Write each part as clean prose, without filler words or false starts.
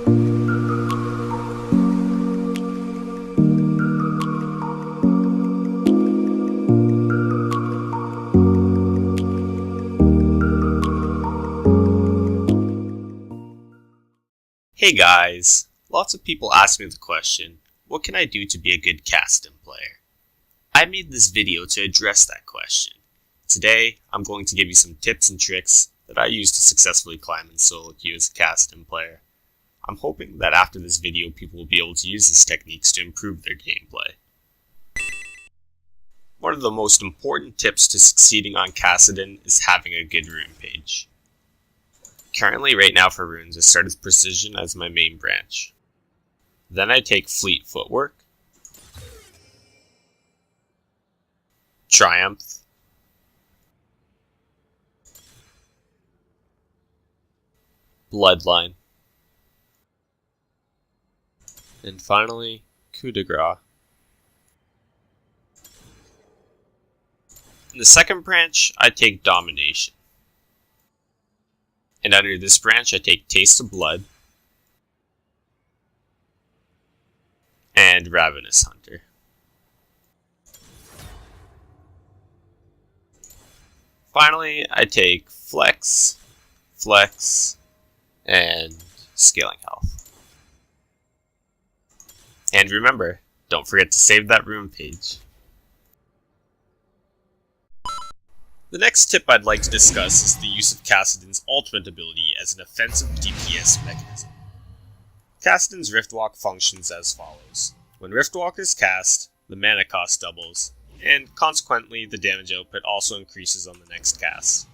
Hey guys, lots of people ask me the question, what can I do to be a good Kassadin player? I made this video to address that question. Today, I'm going to give you some tips and tricks that I use to successfully climb in solo queue as a Kassadin player. I'm hoping that after this video people will be able to use these techniques to improve their gameplay. One of the most important tips to succeeding on Kassadin is having a good rune page. Currently, right now for runes, I start with Precision as my main branch. Then I take Fleet Footwork, Triumph, Bloodline, and finally, Coup de Grace. In the second branch, I take Domination. And under this branch, I take Taste of Blood and Ravenous Hunter. Finally, I take Flex, and Scaling Health. And remember, don't forget to save that rune page. The next tip I'd like to discuss is the use of Kassadin's ultimate ability as an offensive DPS mechanism. Kassadin's Riftwalk functions as follows. When Riftwalk is cast, the mana cost doubles, and consequently the damage output also increases on the next cast.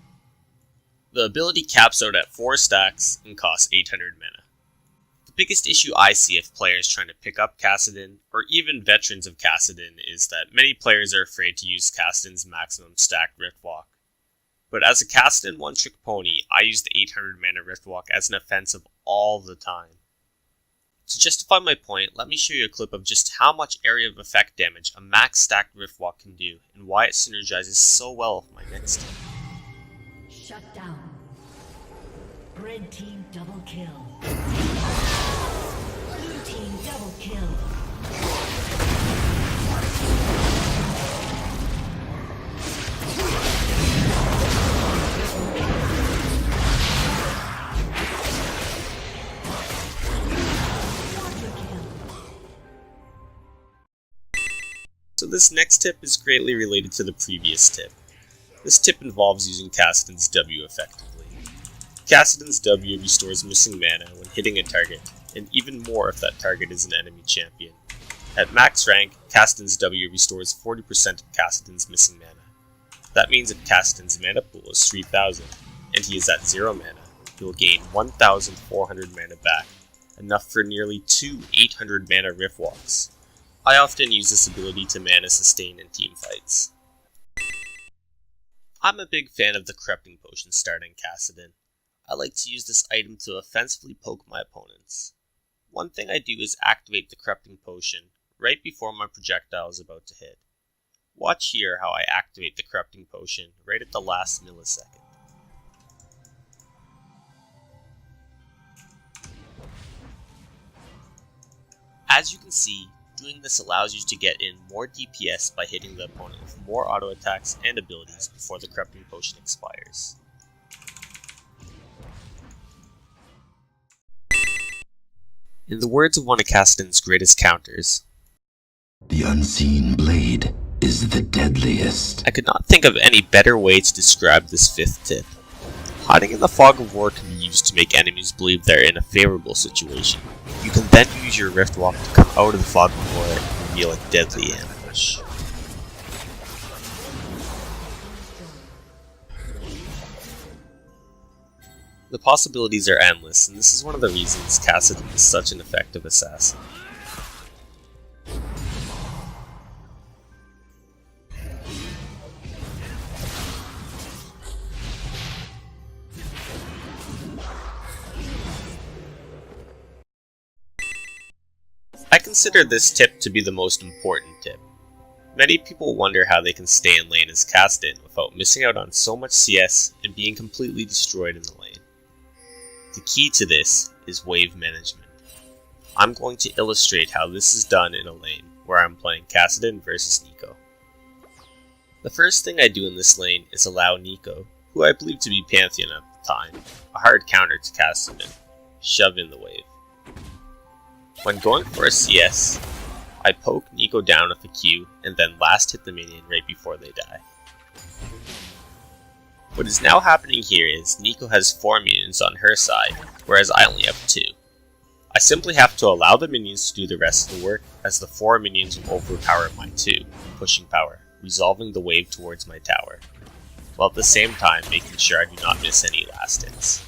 The ability caps out at 4 stacks and costs 800 mana. The biggest issue I see if players trying to pick up Kassadin, or even veterans of Kassadin, is that many players are afraid to use Kassadin's maximum stacked Riftwalk. But as a Kassadin one-trick pony, I use the 800 mana Riftwalk as an offensive all the time. To justify my point, let me show you a clip of just how much area of effect damage a max stacked Riftwalk can do, and why it synergizes so well with my next tip. Shut down. Red team double kill. Blue team double kill. So this next tip is greatly related to the previous tip. This tip involves using Kassadin's W effectively. Kassadin's W restores missing mana when hitting a target, and even more if that target is an enemy champion. At max rank, Kassadin's W restores 40% of Kassadin's missing mana. That means if Kassadin's mana pool is 3000, and he is at 0 mana, he will gain 1400 mana back, enough for nearly 2 800 mana Riftwalks. I often use this ability to mana sustain in team fights. I'm a big fan of the Corrupting Potion starting Kassadin. I like to use this item to offensively poke my opponents. One thing I do is activate the Corrupting Potion right before my projectile is about to hit. Watch here how I activate the Corrupting Potion right at the last millisecond. As you can see, doing this allows you to get in more DPS by hitting the opponent with more auto attacks and abilities before the Corrupting Potion expires. In the words of one of Kassadin's greatest counters, "The unseen blade is the deadliest." I could not think of any better way to describe this fifth tip. Hiding in the fog of war can be used to make enemies believe they're in a favorable situation. You can then use your Riftwalk to come out of the fog of war and reveal a deadly ambush. The possibilities are endless, and this is one of the reasons Kassadin is such an effective assassin. I consider this tip to be the most important tip. Many people wonder how they can stay in lane as Kassadin without missing out on so much CS and being completely destroyed in the lane. The key to this is wave management. I'm going to illustrate how this is done in a lane where I'm playing Kassadin versus Neeko. The first thing I do in this lane is allow Neeko, who I believe to be Pantheon at the time, a hard counter to Kassadin, shove in the wave. When going for a CS, I poke Neeko down with a Q and then last hit the minion right before they die. What is now happening here is Neeko has 4 minions on her side, whereas I only have 2. I simply have to allow the minions to do the rest of the work, as the 4 minions will overpower my 2, pushing power, resolving the wave towards my tower, while at the same time making sure I do not miss any last hits.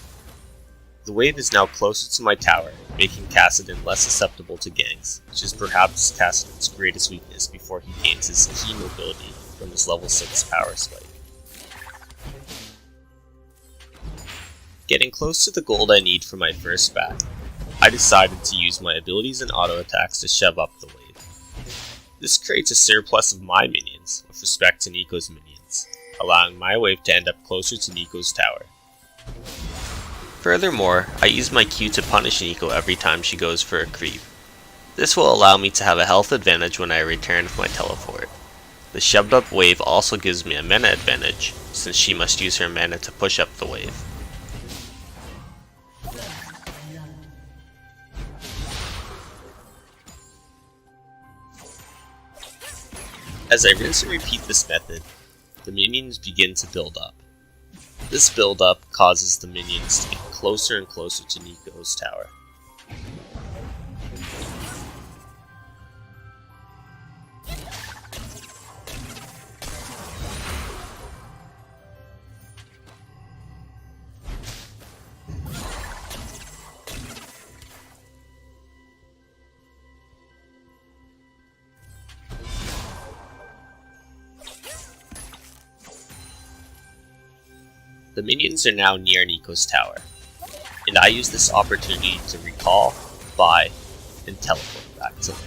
The wave is now closer to my tower, making Kassadin less susceptible to ganks, which is perhaps Kassadin's greatest weakness before he gains his key mobility from his level 6 power spike. Getting close to the gold I need for my first back, I decided to use my abilities and auto attacks to shove up the wave. This creates a surplus of my minions with respect to Neeko's minions, allowing my wave to end up closer to Neeko's tower. Furthermore, I use my Q to punish Neeko every time she goes for a creep. This will allow me to have a health advantage when I return with my teleport. The shoved up wave also gives me a mana advantage, since she must use her mana to push up the wave. As I rinse and repeat this method, the minions begin to build up. This build up causes the minions to get closer and closer to Neeko's tower. The minions are now near Neeko's tower, and I use this opportunity to recall, buy, and teleport back to lane.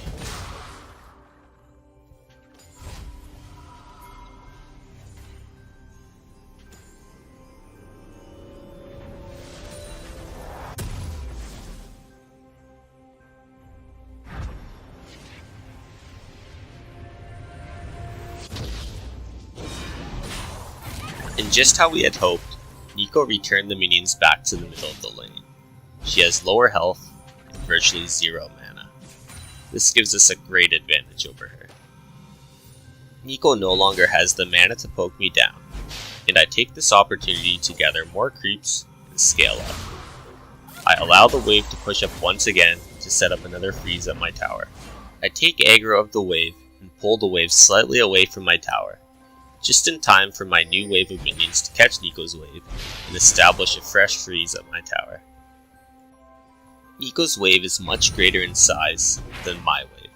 And just how we had hoped, Neeko returned the minions back to the middle of the lane. She has lower health and virtually 0 mana. This gives us a great advantage over her. Neeko no longer has the mana to poke me down, and I take this opportunity to gather more creeps and scale up. I allow the wave to push up once again to set up another freeze at my tower. I take aggro of the wave and pull the wave slightly away from my tower, just in time for my new wave of minions to catch Neeko's wave and establish a fresh freeze at my tower. Neeko's wave is much greater in size than my wave.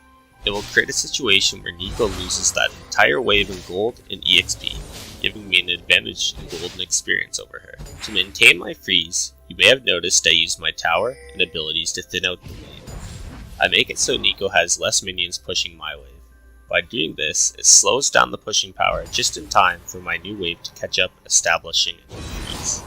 It will create a situation where Neeko loses that entire wave in gold and EXP, giving me an advantage in gold and experience over her. To maintain my freeze, you may have noticed I used my tower and abilities to thin out the wave. I make it so Neeko has less minions pushing my wave. By doing this, it slows down the pushing power just in time for my new wave to catch up, establishing a new freeze.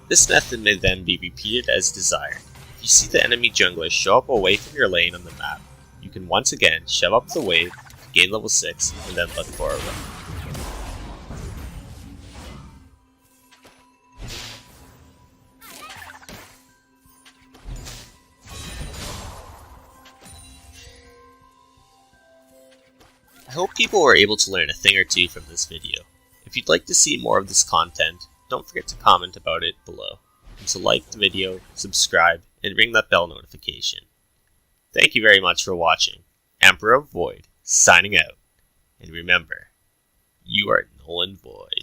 This method may then be repeated as desired. If you see the enemy jungler show up away from your lane on the map, you can once again shove up the wave, gain level 6, and then look for a run. I hope people were able to learn a thing or two from this video. If you'd like to see more of this content, don't forget to comment about it below, and to like the video, subscribe, and ring that bell notification. Thank you very much for watching. Emperor of Void, signing out. And remember, you are null and void.